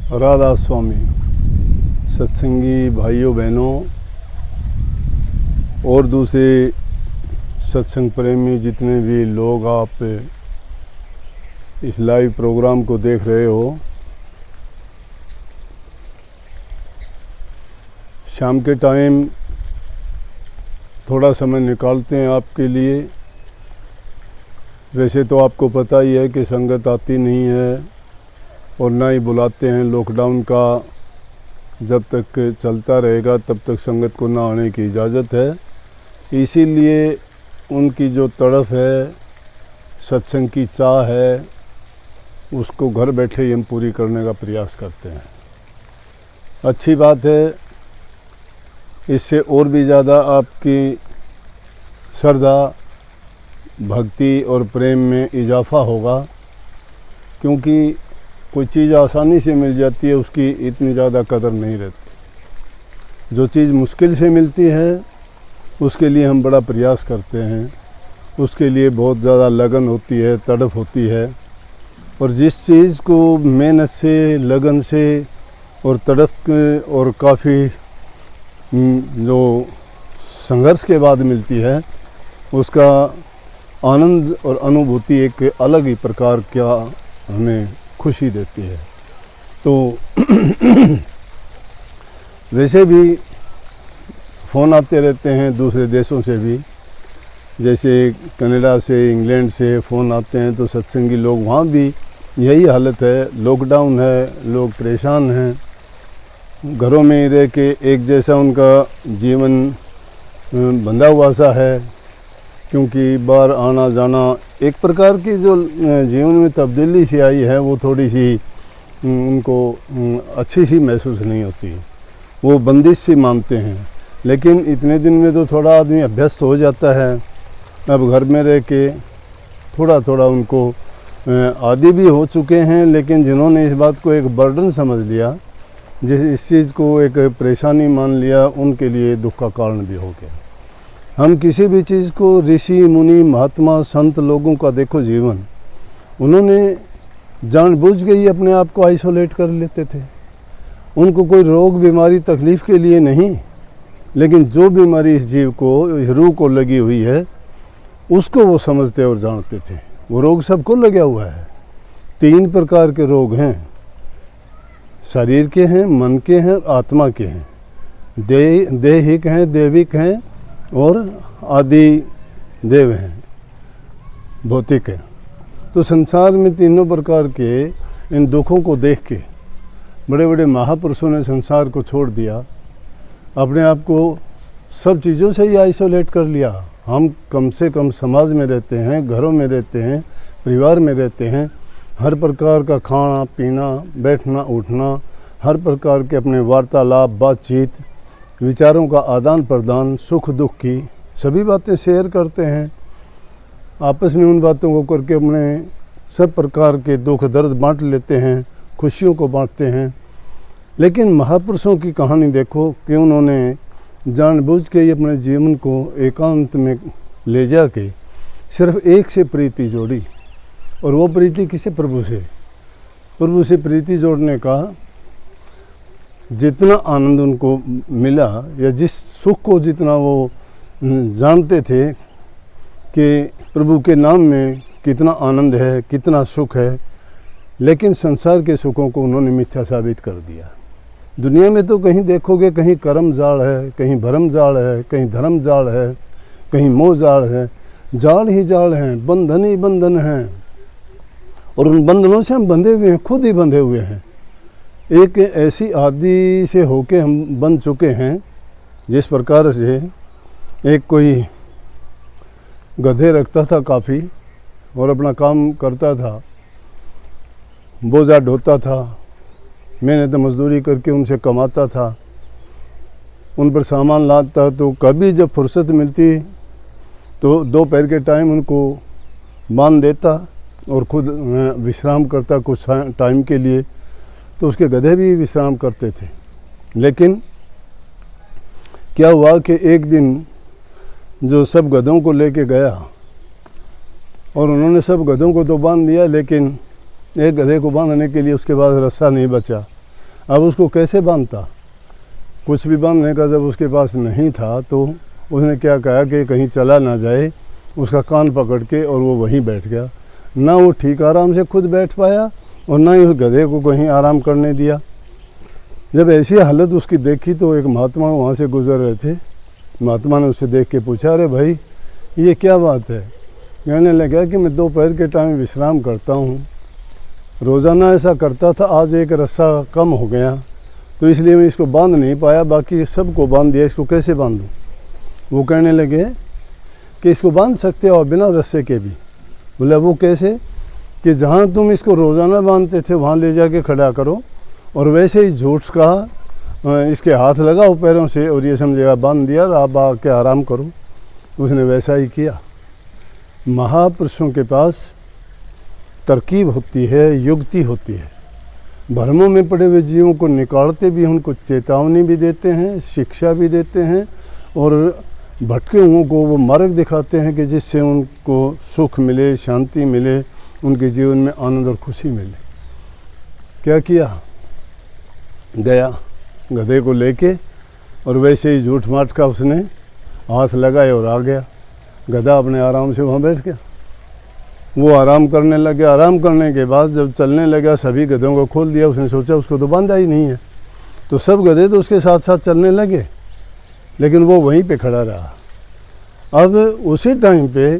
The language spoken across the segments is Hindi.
राधा स्वामी, सत्संगी भाइयों बहनों और दूसरे सत्संग प्रेमी जितने भी लोग आप इस लाइव प्रोग्राम को देख रहे हो, शाम के टाइम थोड़ा समय निकालते हैं आपके लिए। वैसे तो आपको पता ही है कि संगत आती नहीं है और ना ही बुलाते हैं। लॉकडाउन का जब तक चलता रहेगा तब तक संगत को ना आने की इजाज़त है। इसीलिए उनकी जो तड़फ है, सत्संग की चाह है, उसको घर बैठे ही हम पूरी करने का प्रयास करते हैं। अच्छी बात है, इससे और भी ज़्यादा आपकी श्रद्धा, भक्ति और प्रेम में इजाफा होगा, क्योंकि कोई चीज़ आसानी से मिल जाती है उसकी इतनी ज़्यादा कदर नहीं रहती। जो चीज़ मुश्किल से मिलती है उसके लिए हम बड़ा प्रयास करते हैं, उसके लिए बहुत ज़्यादा लगन होती है, तड़फ होती है। और जिस चीज़ को मेहनत से, लगन से और तड़फ और काफ़ी जो संघर्ष के बाद मिलती है, उसका आनंद और अनुभूति एक अलग ही प्रकार का हमें खुशी देती है। तो वैसे भी फ़ोन आते रहते हैं दूसरे देशों से भी, जैसे कनाडा से, इंग्लैंड से फ़ोन आते हैं। तो सत्संगी लोग वहाँ भी यही हालत है, लॉकडाउन है, लोग परेशान हैं, घरों में ही रह के एक जैसा उनका जीवन बंधा हुआ सा है, क्योंकि बाहर आना जाना एक प्रकार की जो जीवन में तब्दीली सी आई है वो थोड़ी सी उनको अच्छी सी महसूस नहीं होती, वो बंदिश सी मानते हैं। लेकिन इतने दिन में तो थोड़ा आदमी अभ्यस्त हो जाता है। अब घर में रह के थोड़ा थोड़ा उनको आदी भी हो चुके हैं, लेकिन जिन्होंने इस बात को एक बर्डन समझ लिया, इस चीज़ को एक परेशानी मान लिया, उनके लिए दुख का कारण भी हो गया। हम किसी भी चीज़ को, ऋषि मुनि महात्मा संत लोगों का देखो जीवन, उन्होंने जानबूझ के ही अपने आप को आइसोलेट कर लेते थे। उनको कोई रोग बीमारी तकलीफ़ के लिए नहीं, लेकिन जो बीमारी इस जीव को, रूह को लगी हुई है, उसको वो समझते और जानते थे। वो रोग सबको लगा हुआ है। 3 प्रकार के रोग हैं, शरीर के हैं, मन के हैं और आत्मा के हैं। दैहिक हैं, दैविक हैं और आदि देव हैं, भौतिक हैं। तो संसार में तीनों प्रकार के इन दुखों को देख के बड़े बड़े महापुरुषों ने संसार को छोड़ दिया, अपने आप को सब चीज़ों से ही आइसोलेट कर लिया। हम कम से कम समाज में रहते हैं, घरों में रहते हैं, परिवार में रहते हैं, हर प्रकार का खाना पीना, बैठना उठना, हर प्रकार के अपने वार्तालाप, बातचीत, विचारों का आदान प्रदान, सुख दुख की सभी बातें शेयर करते हैं। आपस में उन बातों को करके अपने सब प्रकार के दुख दर्द बांट लेते हैं, खुशियों को बांटते हैं। लेकिन महापुरुषों की कहानी देखो कि उन्होंने जानबूझ के ही अपने जीवन को एकांत में ले जाके सिर्फ एक से प्रीति जोड़ी, और वो प्रीति किसे? प्रभु से। प्रभु से प्रीति जोड़ने का जितना आनंद उनको मिला, या जिस सुख को जितना वो जानते थे कि प्रभु के नाम में कितना आनंद है, कितना सुख है, लेकिन संसार के सुखों को उन्होंने मिथ्या साबित कर दिया। दुनिया में तो कहीं देखोगे, कहीं कर्म जाल है, कहीं भरम जाल है, कहीं धर्म जाल है, कहीं मोह जाल है, जाल ही जाल हैं, बंधन ही बंधन हैं, और उन बंधनों से हम बंधे हुए हैं, खुद ही बंधे हुए हैं। एक ऐसी आदि से होके हम बन चुके हैं, जिस प्रकार से एक कोई गधे रखता था काफ़ी और अपना काम करता था, बोझा ढोता था, मेहनत मजदूरी करके उनसे कमाता था, उन पर सामान लाता, तो कभी जब फुर्सत मिलती तो दोपहर के टाइम उनको बांध देता और खुद विश्राम करता कुछ टाइम के लिए, तो उसके गधे भी विश्राम करते थे। लेकिन क्या हुआ कि एक दिन जो सब गधों को लेके गया, और उन्होंने सब गधों को तो बांध दिया, लेकिन एक गधे को बांधने के लिए उसके बाद रास्ता नहीं बचा। अब उसको कैसे बांधता? कुछ भी बांधने का जब उसके पास नहीं था तो उसने क्या कहा कि कहीं चला ना जाए, उसका कान पकड़ के और वो वहीं बैठ गया। ना वो ठीक आराम से खुद बैठ पाया और ना ही उस गधे को कहीं आराम करने दिया। जब ऐसी हालत उसकी देखी तो एक महात्मा वहाँ से गुजर रहे थे। महात्मा ने उससे देख के पूछा, अरे भाई ये क्या बात है? कहने लगा कि मैं दोपहर के टाइम विश्राम करता हूँ, रोज़ाना ऐसा करता था, आज एक रस्सा कम हो गया तो इसलिए मैं इसको बांध नहीं पाया, बाकी सबको बांध दिया, इसको कैसे बांधूँ? वो कहने लगे कि इसको बांध सकते हो बिना रस्से के भी। बोला वो कैसे? कि जहाँ तुम इसको रोज़ाना बांधते थे वहाँ ले जाके खड़ा करो और वैसे ही झूठ का इसके हाथ लगाओ पैरों से और ये समझेगा बांध दिया, आप आके आराम करो। उसने वैसा ही किया। महापुरुषों के पास तरकीब होती है, युक्ति होती है। भ्रमों में पड़े हुए जीवों को निकालते भी, उनको चेतावनी भी देते हैं, शिक्षा भी देते हैं और भटके हुओं को वो मार्ग दिखाते हैं कि जिससे उनको सुख मिले, शांति मिले, उनके जीवन में आनंद और खुशी मिले। क्या किया? गया गधे को लेके और वैसे ही झूठ माठ का उसने हाथ लगाए और आ गया। गधा अपने आराम से वहाँ बैठ गया। वो आराम करने लगे। आराम करने के बाद जब चलने लगा, सभी गधों को खोल दिया। उसने सोचा उसको तो बांधा ही नहीं है, तो सब गधे तो उसके साथ साथ चलने लगे, लेकिन वो वहीं पे खड़ा रहा। अब उसी टाइम पे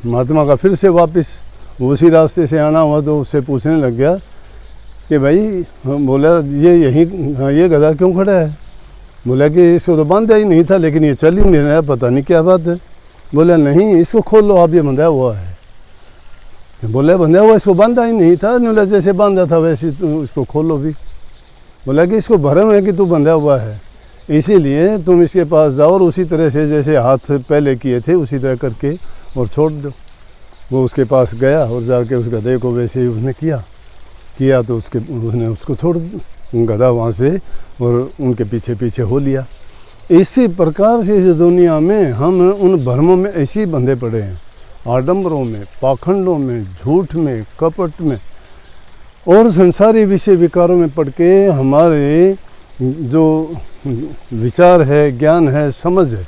महात्मा का फिर से वापस उसी रास्ते से आना हुआ तो उससे पूछने लग गया कि भाई, बोला ये गधा क्यों खड़ा है? बोला कि इसको तो बांधा ही नहीं था, लेकिन ये चल ही नहीं रहा, पता नहीं क्या बात है। बोला नहीं, इसको खोल लो आप, ये बंधा हुआ है। बोला बंधा हुआ, इसको बांधा ही नहीं था। बोला जैसे बांधा था वैसे इसको खोलो भी। बोला कि इसको भरम है कि तू बंधा हुआ है, इसीलिए तुम इसके पास जाओ और उसी तरह से जैसे हाथ पहले किए थे उसी तरह करके और छोड़ दो। वो उसके पास गया और जाके उस गधे को वैसे ही उसने किया तो उसने उसको छोड़ गधा वहाँ से और उनके पीछे पीछे हो लिया। इसी प्रकार से इस दुनिया में हम उन भ्रमों में ऐसे ही बंधे पड़े हैं, आडंबरों में, पाखंडों में, झूठ में, कपट में और संसारी विषय विकारों में पड़ के हमारे जो विचार है, ज्ञान है, समझ है,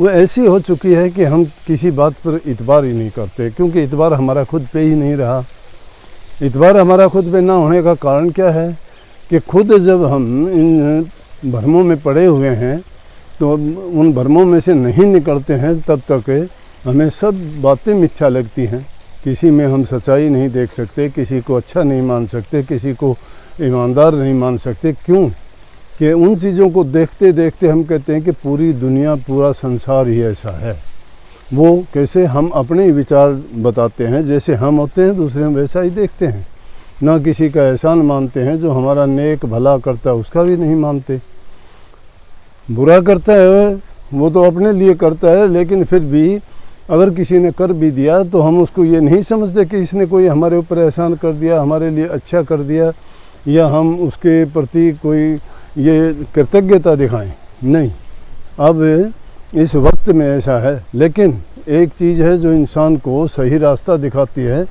वो ऐसी हो चुकी है कि हम किसी बात पर इतबार ही नहीं करते, क्योंकि इतबार हमारा खुद पे ही नहीं रहा। इतबार हमारा खुद पे ना होने का कारण क्या है कि खुद जब हम इन भ्रमों में पड़े हुए हैं तो उन भ्रमों में से नहीं निकलते हैं, तब तक हमें सब बातें मिथ्या लगती हैं। किसी में हम सच्चाई नहीं देख सकते, किसी को अच्छा नहीं मान सकते, किसी को ईमानदार नहीं मान सकते। क्यों? कि उन चीज़ों को देखते देखते हम कहते हैं कि पूरी दुनिया, पूरा संसार ही ऐसा है। वो कैसे? हम अपने विचार बताते हैं, जैसे हम होते हैं दूसरे हम वैसा ही देखते हैं। ना किसी का एहसान मानते हैं, जो हमारा नेक भला करता है उसका भी नहीं मानते। बुरा करता है वो तो अपने लिए करता है, लेकिन फिर भी अगर किसी ने कर भी दिया तो हम उसको ये नहीं समझते कि इसने कोई हमारे ऊपर एहसान कर दिया, हमारे लिए अच्छा कर दिया, या हम उसके प्रति कोई ये कृतज्ञता दिखाएं। नहीं, अब इस वक्त में ऐसा है। लेकिन एक चीज़ है जो इंसान को सही रास्ता दिखाती है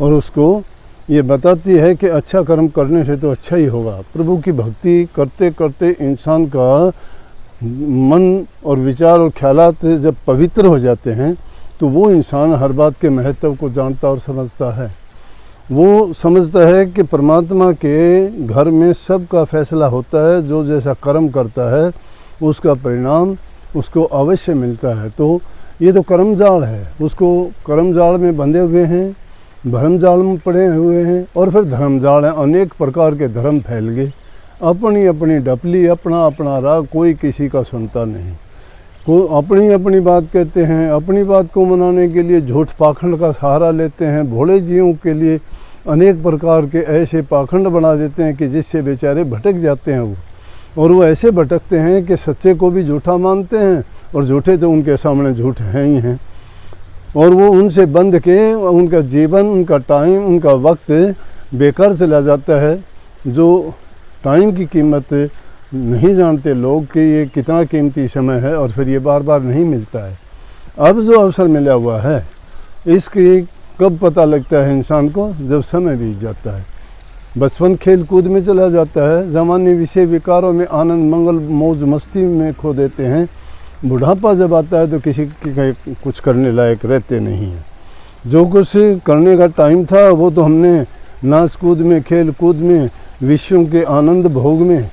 और उसको ये बताती है कि अच्छा कर्म करने से तो अच्छा ही होगा। प्रभु की भक्ति करते करते इंसान का मन और विचार और ख्यालात जब पवित्र हो जाते हैं तो वो इंसान हर बात के महत्व को जानता और समझता है। वो समझता है कि परमात्मा के घर में सबका फैसला होता है, जो जैसा कर्म करता है उसका परिणाम उसको अवश्य मिलता है। तो ये तो कर्मजाल है, उसको कर्मजाल में बंधे हुए हैं, भरमजाल में पड़े हुए हैं और फिर धर्मजाल हैं। अनेक प्रकार के धर्म फैल गए, अपनी अपनी डपली, अपना अपना राग, कोई किसी का सुनता नहीं। को अपनी अपनी बात कहते हैं, अपनी बात को मनाने के लिए झूठ पाखंड का सहारा लेते हैं। भोले जीवों के लिए अनेक प्रकार के ऐसे पाखंड बना देते हैं कि जिससे बेचारे भटक जाते हैं वो, और वो ऐसे भटकते हैं कि सच्चे को भी झूठा मानते हैं और झूठे तो उनके सामने झूठ हैं ही हैं, और वो उनसे बंध के उनका जीवन, उनका टाइम, उनका वक्त बेकार चला जाता है। जो टाइम की कीमत नहीं जानते लोग कि ये कितना कीमती समय है और फिर ये बार बार नहीं मिलता है। अब जो अवसर मिला हुआ है इसकी कब पता लगता है इंसान को? जब समय बीत जाता है। बचपन खेल कूद में चला जाता है, ज़मानी विषय विकारों में आनंद मंगल मौज मस्ती में खो देते हैं। बुढ़ापा जब आता है तो किसी के कुछ करने लायक रहते नहीं हैं। जो कुछ करने का टाइम था वो तो हमने नाच कूद में, खेल कूद में, विषयों के आनंद भोग में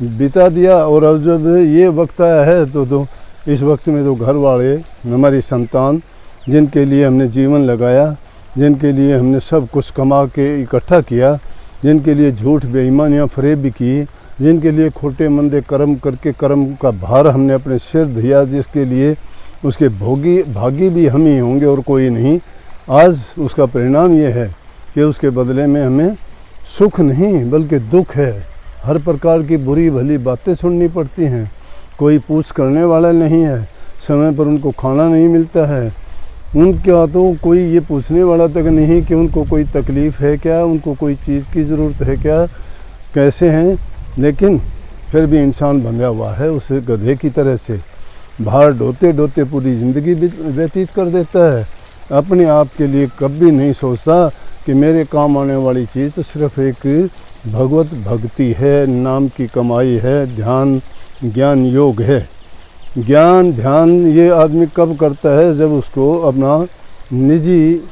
बिता दिया। और अब जब ये वक्त आया है तो इस वक्त में तो घर वाले, हमारी संतान, जिनके लिए हमने जीवन लगाया, जिनके लिए हमने सब कुछ कमा के इकट्ठा किया, जिनके लिए झूठ बेईमानियाँ फरेब भी की, जिनके लिए खोटे मंदे कर्म करके कर्म का भार हमने अपने सिर दिया, जिसके लिए उसके भागी भी हम ही होंगे और कोई नहीं। आज उसका परिणाम ये है कि उसके बदले में हमें सुख नहीं बल्कि दुख है। हर प्रकार की बुरी भली बातें सुननी पड़ती हैं, कोई पूछ करने वाला नहीं है, समय पर उनको खाना नहीं मिलता है, उनका तो कोई ये पूछने वाला तक नहीं कि उनको कोई तकलीफ़ है क्या, उनको कोई चीज़ की ज़रूरत है क्या, कैसे हैं। लेकिन फिर भी इंसान बंधा हुआ है उस गधे की तरह से, बाहर ढोते ढोते पूरी ज़िंदगी व्यतीत कर देता है। अपने आप के लिए कभी नहीं सोचता कि मेरे काम आने वाली चीज़ तो सिर्फ एक भगवत भक्ति है, नाम की कमाई है, ध्यान ज्ञान योग है। ज्ञान ध्यान ये आदमी कब करता है? जब उसको अपना निजी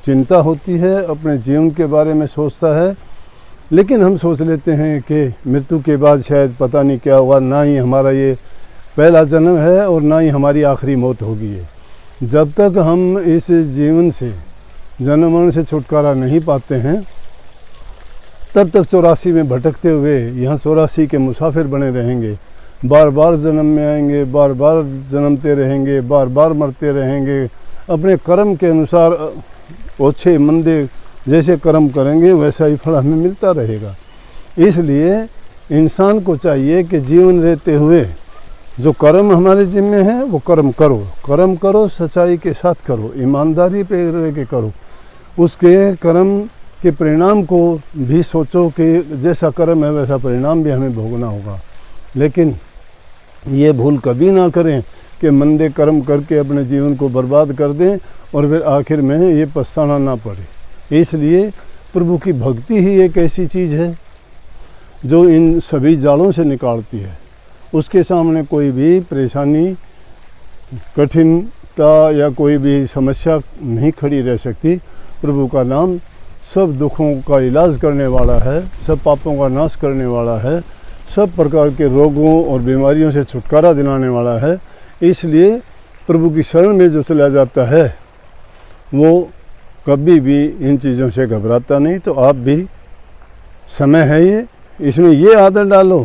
चिंता होती है, अपने जीवन के बारे में सोचता है। लेकिन हम सोच लेते हैं कि मृत्यु के बाद शायद पता नहीं क्या होगा, ना ही हमारा ये पहला जन्म है और ना ही हमारी आखिरी मौत होगी है। जब तक हम इस जीवन से, जन्म मरण से छुटकारा नहीं पाते हैं, तब तक 84 में भटकते हुए यहाँ 84 के मुसाफिर बने रहेंगे। बार बार जन्म में आएंगे, बार बार जन्मते रहेंगे, बार बार मरते रहेंगे। अपने कर्म के अनुसार ओछे मंदे जैसे कर्म करेंगे वैसा ही फल हमें मिलता रहेगा। इसलिए इंसान को चाहिए कि जीवन रहते हुए जो कर्म हमारे जिम्मे है वो कर्म करो, सच्चाई के साथ करो, ईमानदारी पे रह के करो। उसके कर्म के परिणाम को भी सोचो कि जैसा कर्म है वैसा परिणाम भी हमें भोगना होगा। लेकिन ये भूल कभी ना करें कि मंदे कर्म करके अपने जीवन को बर्बाद कर दें और फिर आखिर में ये पछताना ना पड़े। इसलिए प्रभु की भक्ति ही एक ऐसी चीज़ है जो इन सभी जालों से निकालती है। उसके सामने कोई भी परेशानी, कठिनता या कोई भी समस्या नहीं खड़ी रह सकती। प्रभु का नाम सब दुखों का इलाज करने वाला है, सब पापों का नाश करने वाला है, सब प्रकार के रोगों और बीमारियों से छुटकारा दिलाने वाला है। इसलिए प्रभु की शरण में जो चला जाता है वो कभी भी इन चीज़ों से घबराता नहीं। तो आप भी, समय है ये, इसमें ये आदत डालो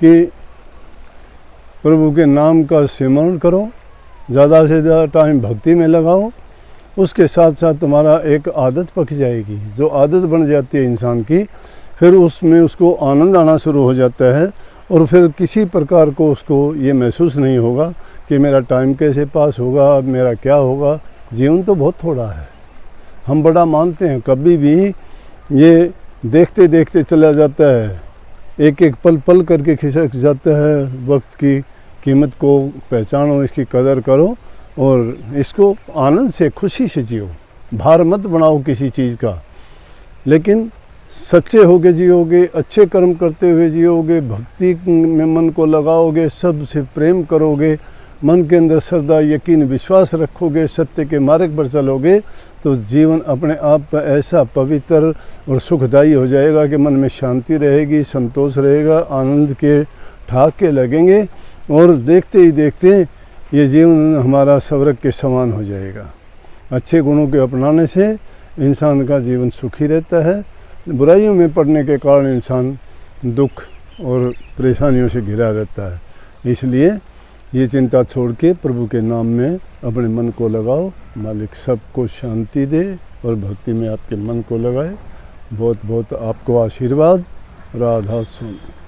कि प्रभु के नाम का सिमरण करो, ज़्यादा से ज़्यादा टाइम भक्ति में लगाओ। उसके साथ साथ तुम्हारा एक आदत पक जाएगी। जो आदत बन जाती है इंसान की, फिर उसमें उसको आनंद आना शुरू हो जाता है और फिर किसी प्रकार को उसको ये महसूस नहीं होगा कि मेरा टाइम कैसे पास होगा, अब मेरा क्या होगा। जीवन तो बहुत थोड़ा है, हम बड़ा मानते हैं, कभी भी ये देखते देखते चला जाता है, एक एक पल पल करके खिसक जाता है। वक्त की कीमत को पहचानो, इसकी कदर करो और इसको आनंद से, खुशी से जियो। भार मत बनाओ किसी चीज़ का, लेकिन सच्चे होके जियोगे, अच्छे कर्म करते हुए जियोगे, भक्ति में मन को लगाओगे, सबसे प्रेम करोगे, मन के अंदर श्रद्धा, यकीन, विश्वास रखोगे, सत्य के मार्ग पर चलोगे, तो जीवन अपने आप ऐसा पवित्र और सुखदायी हो जाएगा कि मन में शांति रहेगी, संतोष रहेगा, आनंद के ठहाके लगेंगे और देखते ही देखते ये जीवन हमारा स्वर्ग के समान हो जाएगा। अच्छे गुणों के अपनाने से इंसान का जीवन सुखी रहता है। बुराइयों में पड़ने के कारण इंसान दुख और परेशानियों से घिरा रहता है। इसलिए ये चिंता छोड़ के प्रभु के नाम में अपने मन को लगाओ। मालिक सबको शांति दे और भक्ति में आपके मन को लगाए। बहुत बहुत आपको आशीर्वाद। राधा स्वामी।